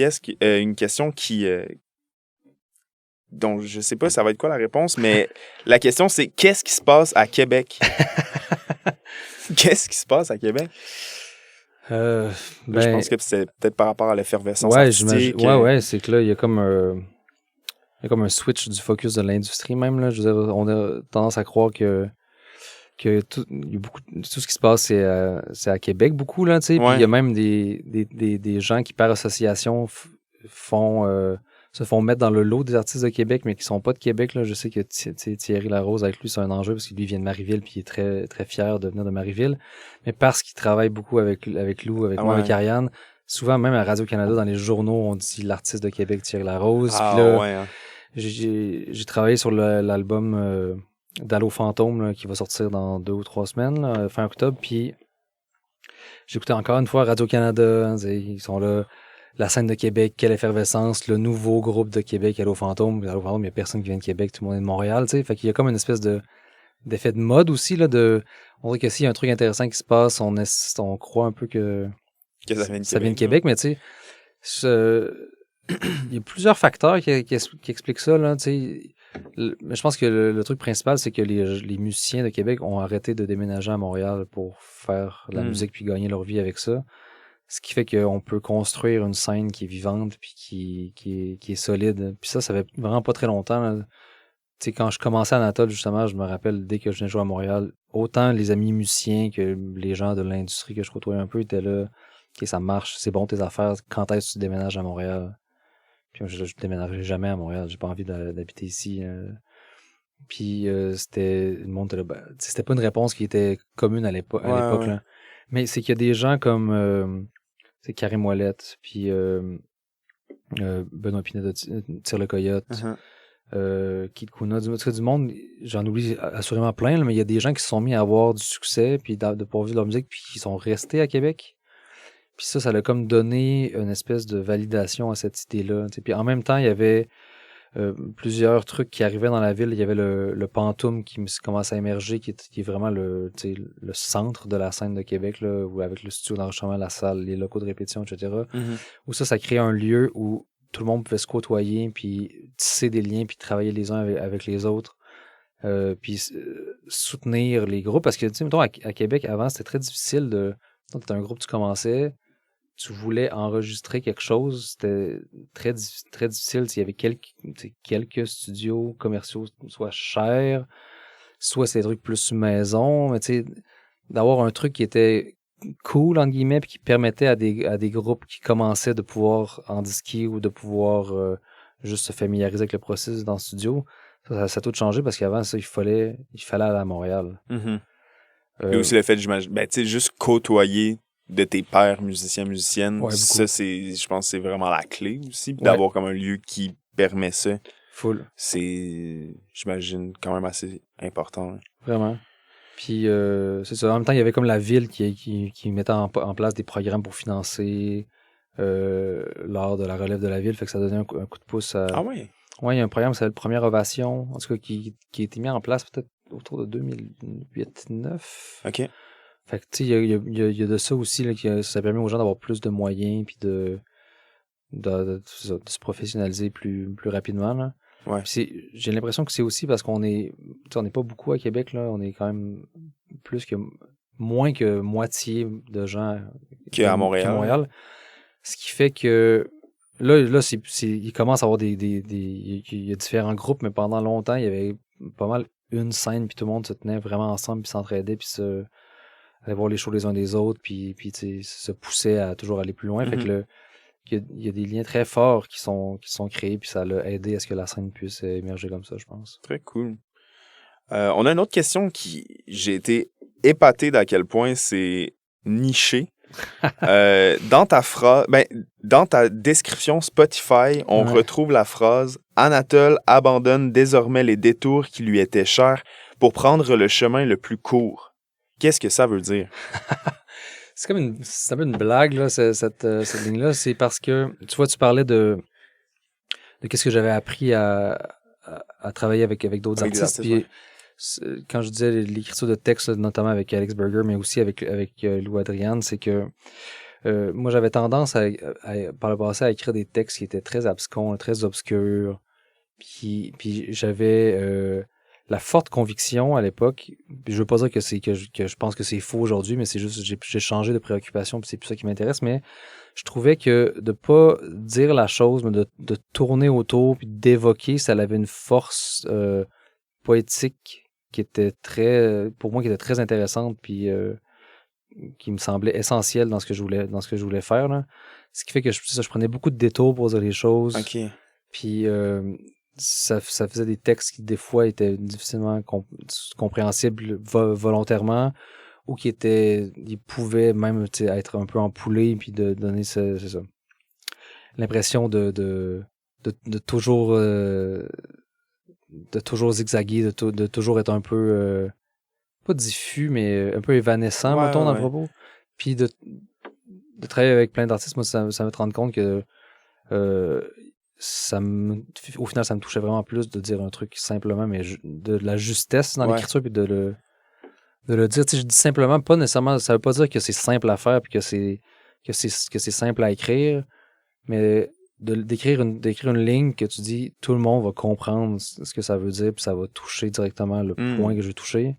question qui... Donc, je sais pas ça va être quoi la réponse, mais la question, c'est qu'est-ce qui se passe à Québec? Qu'est-ce qui se passe à Québec? Je pense que c'est peut-être par rapport à l'effervescence artistique. Ouais, c'est que là, il y a comme un switch du focus de l'industrie même. Là. Je veux dire, on a tendance à croire que tout ce qui se passe, c'est à Québec beaucoup, là, tu sais. Puis il y a même des gens qui, par association, se font mettre dans le lot des artistes de Québec, mais qui sont pas de Québec. Là. Je sais que Thierry Larose, avec lui, c'est un enjeu parce qu'il vient de Marieville puis il est très, très fier de venir de Marieville. Mais parce qu'il travaille beaucoup avec Lou, moi, avec Ariane, souvent, même à Radio-Canada, dans les journaux, on dit l'artiste de Québec, Thierry Larose. Puis là, j'ai travaillé sur l'album d'Allo Fantôme là, qui va sortir dans 2 ou 3 semaines, là, fin octobre. Puis j'écoutais encore une fois Radio-Canada. Ils sont là. La scène de Québec, quelle effervescence, le nouveau groupe de Québec, Allo Fantôme. Allo Fantôme, il n'y a personne qui vient de Québec, tout le monde est de Montréal, tu sais. Fait qu'il y a comme une espèce d'effet de mode aussi, là, on dirait que s'il y a un truc intéressant qui se passe, on croit un peu que ça vient de Québec, mais tu sais, il y a plusieurs facteurs qui expliquent ça, là, tu sais. Mais je pense que le truc principal, c'est que les musiciens de Québec ont arrêté de déménager à Montréal pour faire de la musique puis gagner leur vie avec ça. Ce qui fait qu'on peut construire une scène qui est vivante puis qui est solide. Puis ça fait vraiment pas très longtemps. Tu sais, quand je commençais à Anatole, justement, je me rappelle, dès que je venais jouer à Montréal, autant les amis musiciens que les gens de l'industrie que je côtoyais un peu étaient là. OK, ça marche, c'est bon tes affaires. Quand est-ce que tu déménages à Montréal? Puis je déménagerai jamais à Montréal. J'ai pas envie d'habiter ici. Puis c'était le monde là, c'était pas une réponse qui était commune à l'époque. Là. Mais c'est qu'il y a des gens comme c'est Karim Ouellette, puis Benoît Pinot de Tire le Coyote, Kid Kuna, du monde, j'en oublie assurément plein, là, mais il y a des gens qui se sont mis à avoir du succès, puis de pouvoir vivre leur musique, puis qui sont restés à Québec. Puis ça a comme donné une espèce de validation à cette idée-là. Puis en même temps, il y avait plusieurs trucs qui arrivaient dans la ville. Il y avait le Pantoum qui commence à émerger, qui est vraiment le centre de la scène de Québec, là, où avec le studio d'enregistrement, la salle, les locaux de répétition, etc. Où ça crée un lieu où tout le monde pouvait se côtoyer, puis tisser des liens, puis travailler les uns avec les autres, puis soutenir les groupes. Parce que, tu sais, mettons, à Québec, avant, c'était très difficile de... Quand t'étais un groupe, tu commençais, tu voulais enregistrer quelque chose, c'était très difficile. Il y avait quelques studios commerciaux, soit chers, soit c'est des trucs plus maison, mais tu sais, d'avoir un truc qui était cool, entre guillemets, puis qui permettait à des groupes qui commençaient de pouvoir en disquer ou de pouvoir juste se familiariser avec le processus dans le studio. Ça a tout changé parce qu'avant, ça, il fallait aller à Montréal. Mm-hmm. Et aussi le fait, j'imagine, tu sais, juste côtoyer de tes pairs musiciennes, ça, je pense que c'est vraiment la clé aussi, d'avoir comme un lieu qui permet ça. Full. C'est, j'imagine, quand même assez important. Vraiment. Puis, c'est ça. En même temps, il y avait comme la ville qui mettait en place des programmes pour financer l'art de la relève de la ville. Fait que ça donnait un coup de pouce à... Ah oui? Oui, il y a un programme, c'est le Première Ovation, en tout cas, qui a été mis en place peut-être autour de 2008-2009. OK. Fait que, tu sais, il y a de ça aussi, là, ça permet aux gens d'avoir plus de moyens, puis de se professionnaliser plus rapidement, là. Ouais. J'ai l'impression que c'est aussi parce qu'on n'est pas beaucoup à Québec, là. On est quand même moins que moitié de gens qu'à Montréal. Ce qui fait que là, il commence à avoir il y a différents groupes, mais pendant longtemps, il y avait pas mal une scène, puis tout le monde se tenait vraiment ensemble, puis s'entraidait, puis allait voir les shows les uns des autres, puis se poussait à toujours aller plus loin. Fait que il y a des liens très forts qui sont créés, puis ça l'a aidé à ce que la scène puisse émerger comme ça, je pense. Très cool. On a une autre question j'ai été épaté d'à quel point c'est niché. Dans ta description Spotify, on retrouve la phrase « Anatole abandonne désormais les détours qui lui étaient chers pour prendre le chemin le plus court ». Qu'est-ce que ça veut dire? C'est un peu une blague, là, cette ligne-là. C'est parce que, tu vois, tu parlais de qu'est-ce que j'avais appris à travailler avec d'autres artistes. Puis, quand je disais l'écriture de texte, notamment avec Alex Berger, mais aussi avec Lou Adrian, c'est que moi, j'avais tendance par le passé à écrire des textes qui étaient très abscons, très obscurs. Puis j'avais la forte conviction à l'époque, puis je veux pas dire que je pense que c'est faux aujourd'hui, mais c'est juste j'ai changé de préoccupation, puis c'est plus ça qui m'intéresse, mais je trouvais que de pas dire la chose, mais de tourner autour, puis d'évoquer, ça avait une force poétique qui était pour moi, qui était très intéressante, puis qui me semblait essentielle dans ce que je voulais faire, là. Ce qui fait que je prenais beaucoup de détours pour dire les choses. OK. Puis ça faisait des textes qui, des fois, étaient difficilement compréhensibles volontairement, ou ils pouvaient même être un peu empoulés, puis de donner c'est ça, l'impression de toujours zigzaguer, de toujours être un peu pas diffus, mais un peu évanescent, mettons, dans le propos. Puis de travailler avec plein d'artistes, moi, ça me fait rendre compte que au final, ça me touchait vraiment plus de dire un truc simplement, mais de la justesse dans l'écriture, puis de le dire. Tu sais, je dis simplement, pas nécessairement, ça veut pas dire que c'est simple à faire, puis que c'est simple à écrire, mais d'écrire une ligne que tu dis, tout le monde va comprendre ce que ça veut dire, puis ça va toucher directement le point que je veux toucher.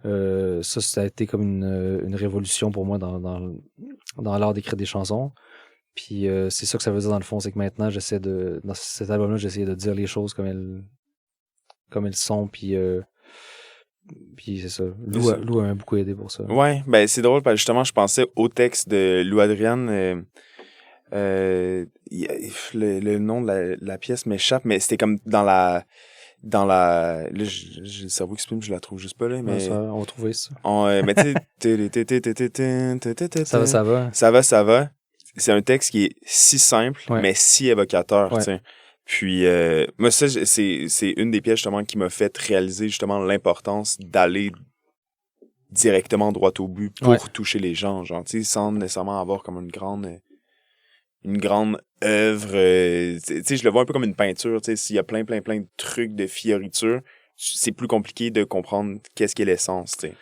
Ça a été comme une révolution pour moi dans l'art d'écrire des chansons. Puis c'est ça que ça veut dire dans le fond, c'est que maintenant dans cet album-là, j'essaie de dire les choses comme elles sont, puis c'est ça. Lou a beaucoup aidé pour ça. Ouais, ben c'est drôle parce que justement je pensais au texte de Lou Adrian. Le nom de la pièce m'échappe, mais c'était comme dans la là, j'ai le cerveau qui se je la trouve juste pas là, mais on va trouver ça. Mais tu sais, ça va. C'est un texte qui est si simple, mais si évocateur, tu sais. Puis moi, ça, c'est une des pièces justement qui m'a fait réaliser justement l'importance d'aller directement droit au but pour toucher les gens, genre, tu sais, sans nécessairement avoir comme une grande œuvre. Tu sais, je le vois un peu comme une peinture, tu sais, s'il y a plein de trucs de fioritures, c'est plus compliqué de comprendre qu'est-ce qu'est l'essence, tu sais.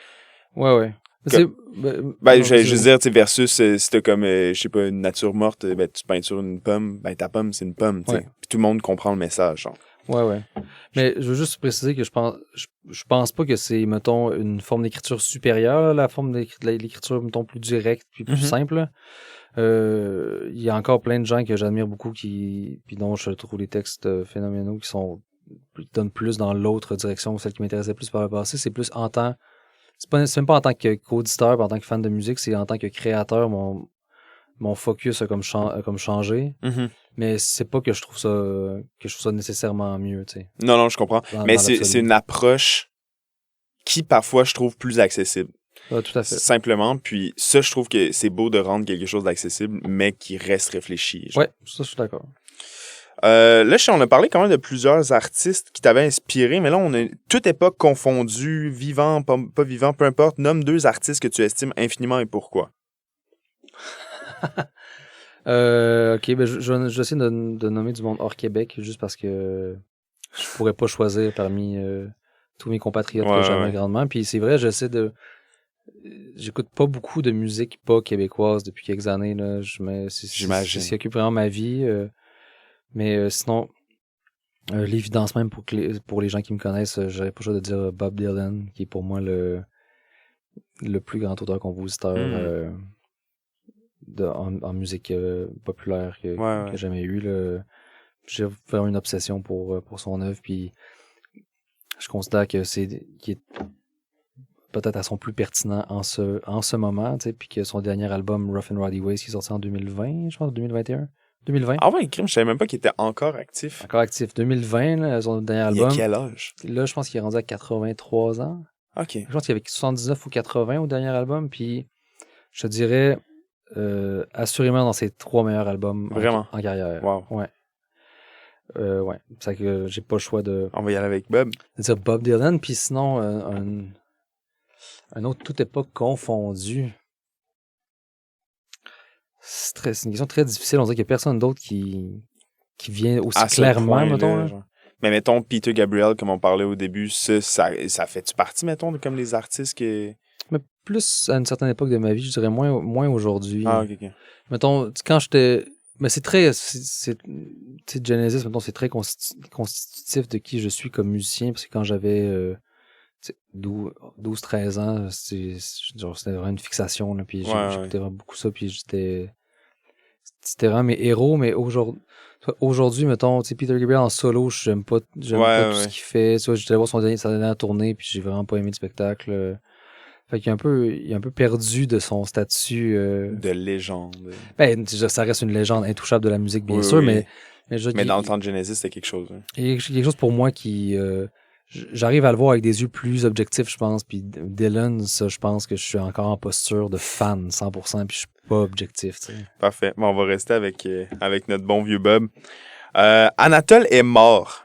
Ouais. Je veux dire, tu sais, versus si t'as comme, je sais pas, une nature morte, tu peintures une pomme, ta pomme, c'est une pomme, tu sais. Puis tout le monde comprend le message, genre. Ouais. Mais je veux juste préciser que je pense pas que c'est, mettons, une forme d'écriture supérieure, là, la forme de l'écriture, mettons, plus directe puis plus simple. Là. Il y a encore plein de gens que j'admire beaucoup puis dont je trouve les textes phénoménaux qui donnent plus dans l'autre direction, celle qui m'intéressait plus par le passé. C'est plus c'est même pas en tant qu'auditeur, en tant que fan de musique, c'est en tant que créateur, mon focus a comme changé. Mais c'est pas que je trouve ça nécessairement mieux, tu sais. Non, je comprends. Mais dans c'est une approche qui, parfois, je trouve plus accessible. Tout à fait. Simplement. Puis ça, je trouve que c'est beau de rendre quelque chose d'accessible, mais qui reste réfléchi. Ouais, ça, je suis d'accord. Là, on a parlé quand même de plusieurs artistes qui t'avaient inspiré, mais là, on a toute époque confondue, vivant, pas vivant, peu importe. Nomme 2 artistes que tu estimes infiniment et pourquoi. Ok, ben je vais essayer de nommer du monde hors Québec, juste parce que je pourrais pas choisir parmi tous mes compatriotes que j'aime grandement. Puis c'est vrai, j'écoute pas beaucoup de musique pas québécoise depuis quelques années. Là. J'imagine. C'est ce qui occupe vraiment ma vie. Mais sinon, l'évidence même pour les gens qui me connaissent, j'aurais pas le choix de dire Bob Dylan, qui est pour moi le plus grand auteur-compositeur en musique populaire que j'ai jamais eu. Là. J'ai vraiment une obsession pour son œuvre, puis je considère que qui est peut-être à son plus pertinent en ce moment, tu sais, puis que son dernier album Rough and Rowdy Ways qui est sorti en 2020, je pense 2021. 2020. Ah ouais, crime, je savais même pas qu'il était encore actif. Encore actif. 2020, là, son dernier album. Il a quel âge? Là, je pense qu'il est rendu à 83 ans. OK. Je pense qu'il y avait 79 ou 80 au dernier album, puis je te dirais assurément dans ses 3 meilleurs albums en carrière. Wow. Ouais. Ouais. C'est ça que j'ai pas le choix de... On va y aller avec Bob. C'est Bob Dylan, puis sinon, un autre toute époque confondue. C'est une question très difficile. On dirait qu'il n'y a personne d'autre qui vient aussi clairement, mettons. Mais mettons, Peter Gabriel, comme on parlait au début, ça fait-tu partie, mettons, de comme les artistes qui... Mais plus à une certaine époque de ma vie, je dirais moins aujourd'hui. Ah, ok. Mettons, quand j'étais... Mais c'est très... Genesis, mettons, c'est très constitutif de qui je suis comme musicien, parce que quand j'avais 12-13 ans, c'était vraiment une fixation, là, puis j'écoutais vraiment beaucoup ça, puis c'était vraiment mes héros, mais aujourd'hui, mettons, Peter Gabriel en solo, j'aime pas tout ce qu'il fait. Tu vois, j'étais allé voir sa dernière tournée, puis j'ai vraiment pas aimé le spectacle. Fait qu'il est un peu perdu de son statut de légende. Ben, ça reste une légende intouchable de la musique, bien sûr, mais dans le temps de Genesis, c'était quelque chose. Hein. Il y a quelque chose pour moi qui... j'arrive à le voir avec des yeux plus objectifs, je pense. Puis Dylan, ça, je pense que je suis encore en posture de fan 100%, puis je suis pas objectif. T'sais. Parfait. Bon, on va rester avec notre bon vieux Bob. Anatole est mort.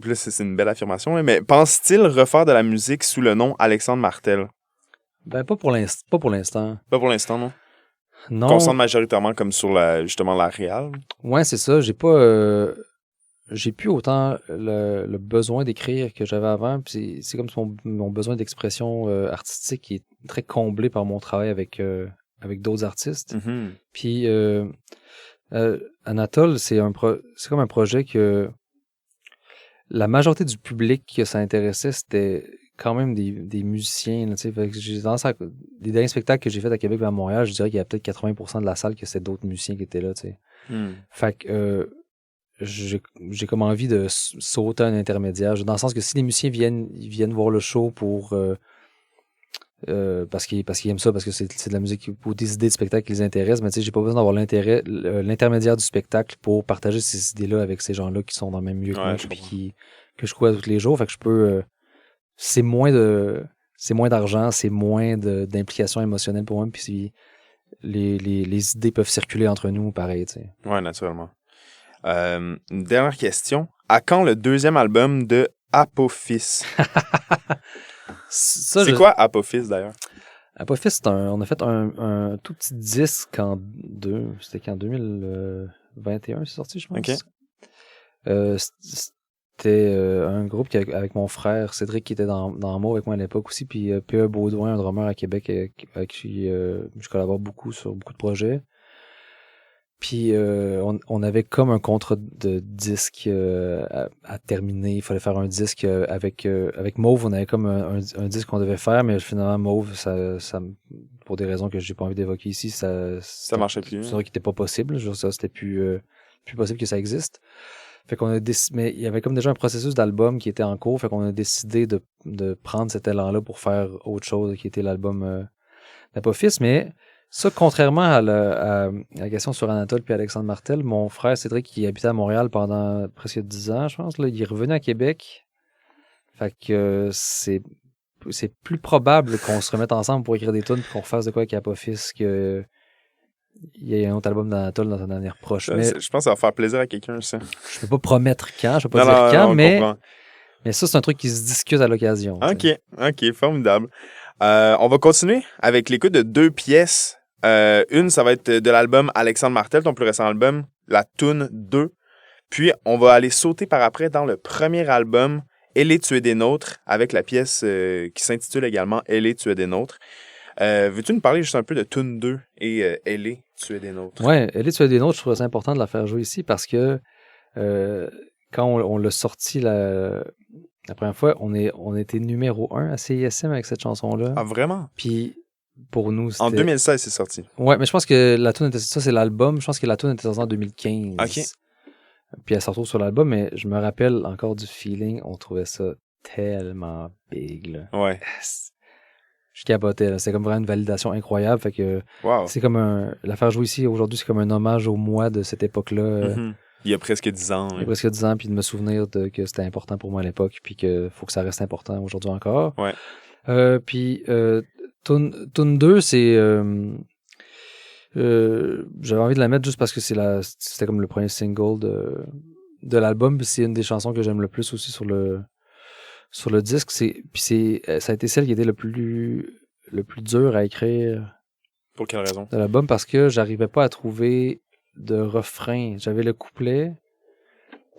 Plus c'est une belle affirmation, mais pense-t-il refaire de la musique sous le nom Alexandre Martel? Ben, pas pour l'instant. Pas pour l'instant, non? Non. Concentre majoritairement comme sur justement la réal. Ouais, c'est ça. J'ai plus autant le besoin d'écrire que j'avais avant. Puis c'est comme si mon besoin d'expression artistique qui est très comblé par mon travail avec d'autres artistes. Mm-hmm. Puis Anatole, c'est comme un projet que la majorité du public que ça intéressait, c'était quand même des musiciens. Là, j'ai tendance les derniers spectacles que j'ai fait à Québec et à Montréal, je dirais qu'il y a peut-être 80% de la salle que c'était d'autres musiciens qui étaient là. Fait que j'ai comme envie de sauter un intermédiaire. Dans le sens que si les musiciens viennent voir le show pour parce qu'ils aiment ça, parce que c'est de la musique ou des idées de spectacle qui les intéressent, mais tu sais, j'ai pas besoin d'avoir l'intermédiaire du spectacle pour partager ces idées-là avec ces gens-là qui sont dans le même milieu que moi, puis que je croise tous les jours. Fait que je peux c'est moins d'argent, c'est moins d'implication émotionnelle pour moi, puis les idées peuvent circuler entre nous pareil, tu sais. Ouais, naturellement. Une dernière question. À quand le 2e album de Apophis? C'est quoi Apophis d'ailleurs? Apophis, on a fait un tout petit disque c'était en 2021, c'est sorti, je pense. Okay. C'était un groupe avec mon frère Cédric qui était dans Mo avec moi à l'époque aussi, puis P.E. Baudouin, un drummer à Québec avec qui je collabore beaucoup sur beaucoup de projets. Puis on avait comme un contrat de disque à terminer. Il fallait faire un disque avec Mauve. On avait comme un disque qu'on devait faire, mais finalement Mauve, ça pour des raisons que j'ai pas envie d'évoquer ici, ça marchait plus. C'est vrai qu'il était pas possible. Genre, ça, c'était plus possible que ça existe. Fait qu'on a mais il y avait comme déjà un processus d'album qui était en cours. Fait qu'on a décidé de prendre cet élan-là pour faire autre chose, qui était l'album d'Apophis. Mais ça, contrairement à la question sur Anatole puis Alexandre Martel, mon frère Cédric, qui habitait à Montréal pendant presque 10 ans, je pense, là, il est revenu à Québec. Fait que c'est plus probable qu'on se remette ensemble pour écrire des tunes et qu'on refasse de quoi avec Apophis que il y a un autre album d'Anatole dans un avenir proche. Mais Je pense que ça va faire plaisir à quelqu'un, ça. je peux pas promettre quand, je peux pas dire quand, mais ça, c'est un truc qui se discute à l'occasion. OK, formidable. On va continuer avec l'écoute de 2 pièces. Une, ça va être de l'album Alexandre Martel, ton plus récent album, la tune 2. Puis, on va aller sauter par après dans le premier album, Elle est, tu es des nôtres, avec la pièce qui s'intitule également Elle est, tu es des nôtres. Veux-tu nous parler juste un peu de tune 2 et Elle est, tu es des nôtres? Ouais, Elle est, tu es des nôtres, je trouve ça important de la faire jouer ici parce que quand on l'a sorti la première fois, on était numéro 1 à CISM avec cette chanson-là. Ah, vraiment? Puis, pour nous, c'était... En 2016, c'est sorti. Ouais, mais je pense que la tune était... Ça, c'est l'album. Je pense que la tune était sortie en 2015. OK. Puis elle se retrouve sur l'album, mais je me rappelle encore du feeling. On trouvait ça tellement big, là. Ouais. Je capotais, là. C'est comme vraiment une validation incroyable. Fait que wow. C'est comme la faire jouer ici aujourd'hui, c'est comme un hommage au moi de cette époque-là. Il y a presque 10 ans. Il y a presque 10 ans, puis de me souvenir que c'était important pour moi à l'époque, puis que faut que ça reste important aujourd'hui encore. Ouais. Puis Tune 2, c'est... j'avais envie de la mettre juste parce que c'était comme le premier single de l'album, puis c'est une des chansons que j'aime le plus aussi sur le disque. Ça a été celle qui était le plus dur à écrire. Pour quelle raison? De l'album, parce que j'arrivais pas à trouver de refrain. J'avais le couplet,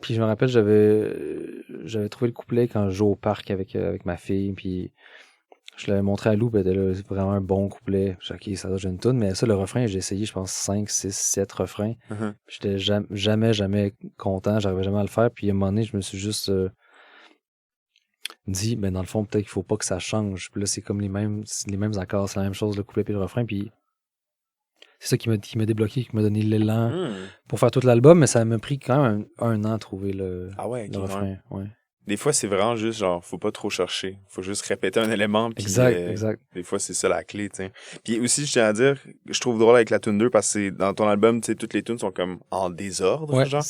puis je me rappelle, j'avais trouvé le couplet quand je jouais au parc avec ma fille, puis je l'avais montré à Lou, ben c'est vraiment un bon couplet. J'ai dit, OK, ça doit être une toune, mais ça, le refrain, j'ai essayé, je pense, 5, 6, 7 refrains. J'étais jamais content, j'arrivais jamais à le faire, puis à un moment donné, je me suis juste dit, ben dans le fond, peut-être qu'il faut pas que ça change. Puis là, c'est comme les mêmes accords, c'est la même chose, le couplet puis le refrain, puis c'est ça qui m'a débloqué, qui m'a donné l'élan pour faire tout l'album, mais ça m'a pris quand même un an à trouver le refrain. Ouais. Des fois, c'est vraiment juste genre, faut pas trop chercher. Faut juste répéter un élément. Puis, exact. Des fois, c'est ça la clé, tu sais. Puis aussi, je tiens à dire, je trouve drôle avec la tune 2 parce que c'est dans ton album, tu sais, toutes les tunes sont comme en désordre, genre.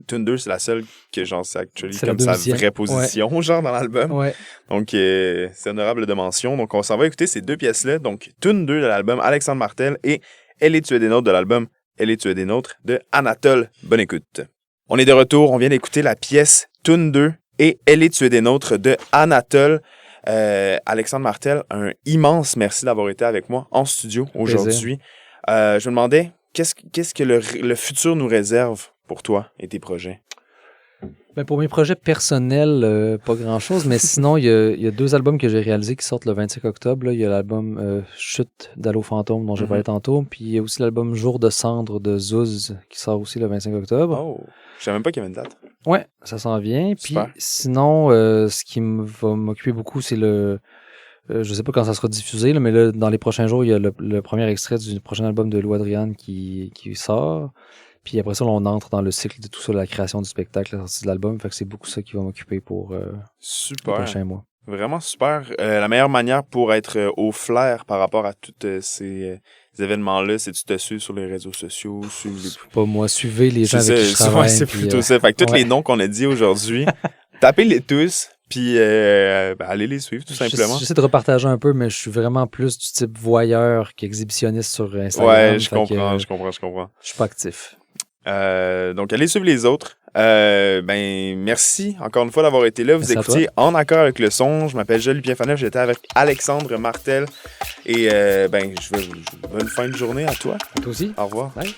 Tune 2, c'est la seule que, genre, c'est actually comme sa vraie position, genre, dans l'album. Ouais. Donc, c'est honorable de mention. Donc, on s'en va écouter ces 2 pièces-là. Donc, tune 2 de l'album Alexandre Martel et Elle est, tu es des nôtres de l'album Elle est, tu es des nôtres de Anatole. Bonne écoute. On est de retour. On vient d'écouter la pièce tune 2 et Elle est, tu es des nôtres de Anatole. Alexandre Martel, un immense merci d'avoir été avec moi en studio aujourd'hui. Je me demandais, qu'est-ce que le futur nous réserve pour toi et tes projets? Ben pour mes projets personnels, pas grand-chose, mais sinon, il y a 2 albums que j'ai réalisés qui sortent le 25 octobre. Là. Il y a l'album Chute d'Allo Fantôme dont j'ai parlé tantôt, puis il y a aussi l'album Jour de cendre de Zouz qui sort aussi le 25 octobre. Oh, je savais même pas qu'il y avait une date. Ouais, ça s'en vient. Puis sinon, ce qui va m'occuper beaucoup, c'est je sais pas quand ça sera diffusé, là, mais là, dans les prochains jours, il y a le premier extrait du prochain album de Lou Adriane qui sort. Puis après ça, on entre dans le cycle de tout ça, la création du spectacle, la sortie de l'album. Fait que c'est beaucoup ça qui va m'occuper pour les prochains mois. Vraiment super. La meilleure manière pour être au flair par rapport à tous ces événements-là, c'est de te suivre sur les réseaux sociaux. Pas moi, suivez les gens avec qui je travaille. C'est plutôt ça. Fait que tous les noms qu'on a dit aujourd'hui, tapez-les tous, puis allez les suivre tout simplement. J'essaie de repartager un peu, mais je suis vraiment plus du type voyeur qu'exhibitionniste sur Instagram. Ouais, je comprends. Je suis pas actif. Donc, allez suivre les autres. Merci encore une fois d'avoir été là. Vous écoutiez En accord avec le son. Je m'appelle Joël Lupien-Faneuf. J'étais avec Alexandre Martel. Et je veux une fin de journée à toi. Toi aussi. Au revoir. Bye.